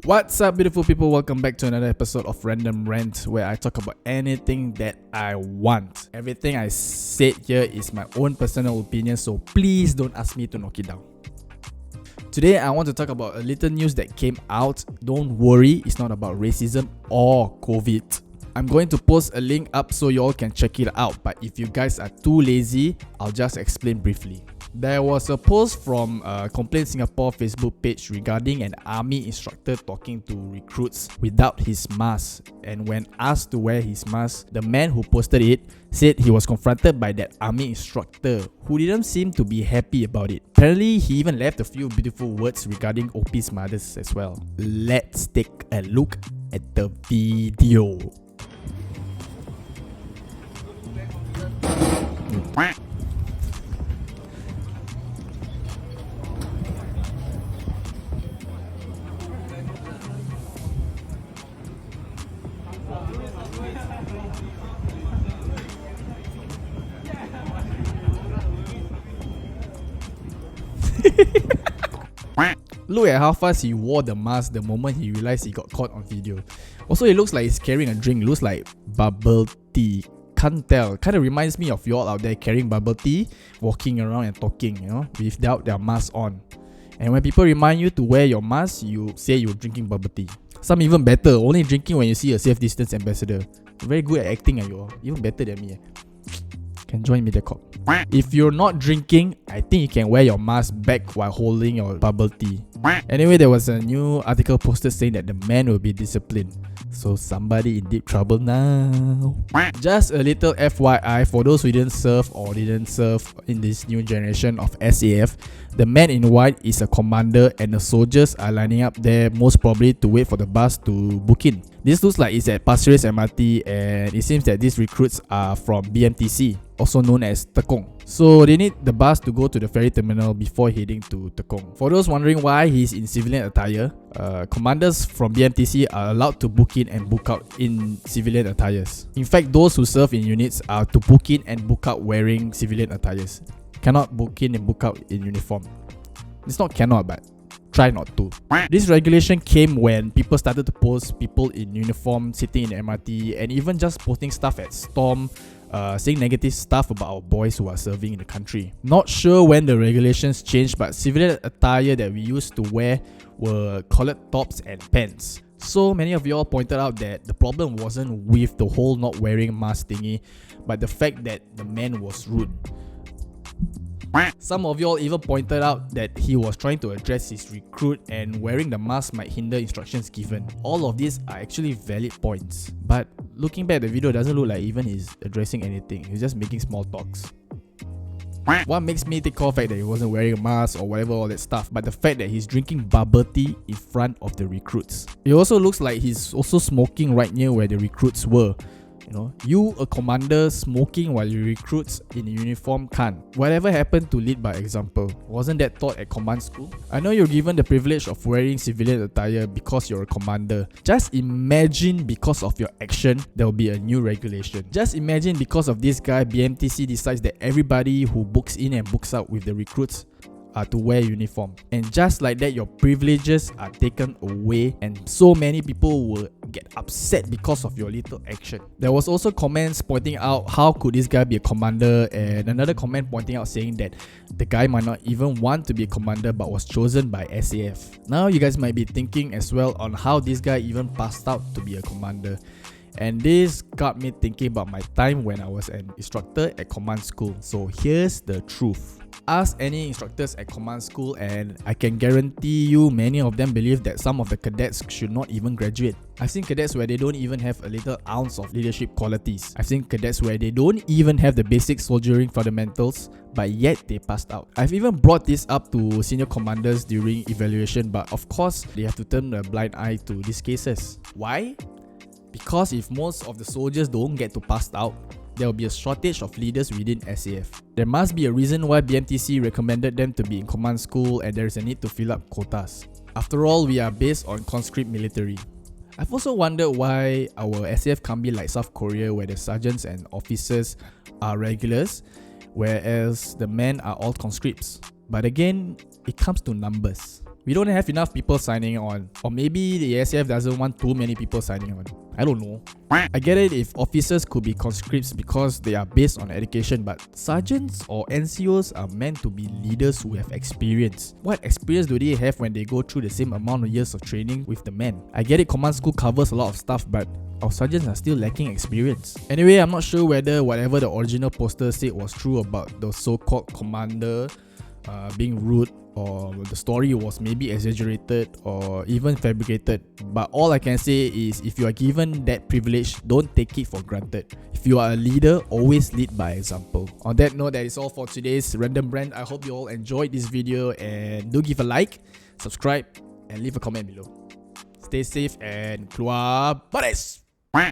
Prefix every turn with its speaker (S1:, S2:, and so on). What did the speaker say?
S1: What's up, beautiful people? Welcome back to another episode of Random Rant, where I talk about anything that I want. Everything I said here is my own personal opinion, so please don't ask me to knock it down. Today, I want to talk about a little news that came out. Don't worry, it's not about racism or COVID. I'm going to post a link up so you all can check it out, but if you guys are too lazy, I'll just explain briefly. There was a post from Complain Singapore Facebook page regarding an army instructor talking to recruits without his mask, and when asked to wear his mask, the man who posted it said he was confronted by that army instructor who didn't seem to be happy about it. Apparently, he even left a few beautiful words regarding OP's mothers as well. Let's take a look at the video. Look at how fast he wore the mask the moment he realized he got caught on video. Also, it looks like he's carrying a drink. Looks like bubble tea. Can't tell. Kind of reminds me of y'all out there carrying bubble tea, walking around and talking, without their mask on. And when people remind you to wear your mask, you say you're drinking bubble tea. Some even better, only drinking when you see a safe distance ambassador. Very good at acting, you all. Even better than me. Can join Mediacorp. If you're not drinking, I think you can wear your mask back while holding your bubble tea. Anyway, there was a new article posted saying that the man will be disciplined. So somebody in deep trouble now. Just a little FYI for those who didn't serve in this new generation of SAF, the man in white is a commander and the soldiers are lining up there most probably to wait for the bus to book in. This looks like it's at Pasir Ris MRT, and it seems that these recruits are from BMTC, also known as Tekong. So they need the bus to go to the ferry terminal before heading to Tekong. For those wondering why he's in civilian attire, commanders from BMTC are allowed to book in and book out in civilian attires. In fact, those who serve in units are to book in and book out wearing civilian attires. Cannot book in and book out in uniform. It's not cannot, but try not to. This regulation came when people started to post people in uniform sitting in the MRT and even just posting stuff at Storm, saying negative stuff about our boys who are serving in the country. Not sure when the regulations changed, but civilian attire that we used to wear were collared tops and pants. So many of y'all pointed out that the problem wasn't with the whole not wearing mask thingy, but the fact that the man was rude. Some of y'all even pointed out that he was trying to address his recruit and wearing the mask might hinder instructions given. All of these are actually valid points. But looking back at the video, it doesn't look like even he's addressing anything. He's just making small talks. What makes me take off the fact that he wasn't wearing a mask or whatever, all that stuff, but the fact that he's drinking bubble tea in front of the recruits. It also looks like he's also smoking right near where the recruits were. You, a commander, smoking while your recruits in uniform can't. Whatever happened to lead by example? Wasn't that taught at command school? I know you're given the privilege of wearing civilian attire because you're a commander. Just imagine because of your action, there will be a new regulation. Just imagine because of this guy, BMTC decides that everybody who books in and books out with the recruits are to wear uniform. And just like that, your privileges are taken away and so many people will get upset because of your little action. There was also comments pointing out how could this guy be a commander, and another comment pointing out saying that the guy might not even want to be a commander but was chosen by SAF. Now you guys might be thinking as well on how this guy even passed out to be a commander. And this got me thinking about my time when I was an instructor at command school. So here's the truth. Ask any instructors at command school and I can guarantee you many of them believe that some of the cadets should not even graduate. I've seen cadets where they don't even have a little ounce of leadership qualities. I've seen cadets where they don't even have the basic soldiering fundamentals, but yet they passed out. I've even brought this up to senior commanders during evaluation, but of course they have to turn a blind eye to these cases. Why? Because if most of the soldiers don't get to pass out, there will be a shortage of leaders within SAF. There must be a reason why BMTC recommended them to be in command school and there is a need to fill up quotas. After all, we are based on conscript military. I've also wondered why our SAF can't be like South Korea where the sergeants and officers are regulars, whereas the men are all conscripts. But again, it comes to numbers. We don't have enough people signing on. Or maybe the ASF doesn't want too many people signing on. I don't know. I get it if officers could be conscripts because they are based on education, but sergeants or NCOs are meant to be leaders who have experience. What experience do they have when they go through the same amount of years of training with the men? I get it, command school covers a lot of stuff, but our sergeants are still lacking experience. Anyway, I'm not sure whether whatever the original poster said was true about the so-called commander being rude, or the story was maybe exaggerated or even fabricated. But all I can say is, if you are given that privilege, don't take it for granted. If you are a leader, always lead by example. On that note, that is all for today's Random Brand. I hope you all enjoyed this video, and do give a like, subscribe, and leave a comment below. Stay safe and keluar baris!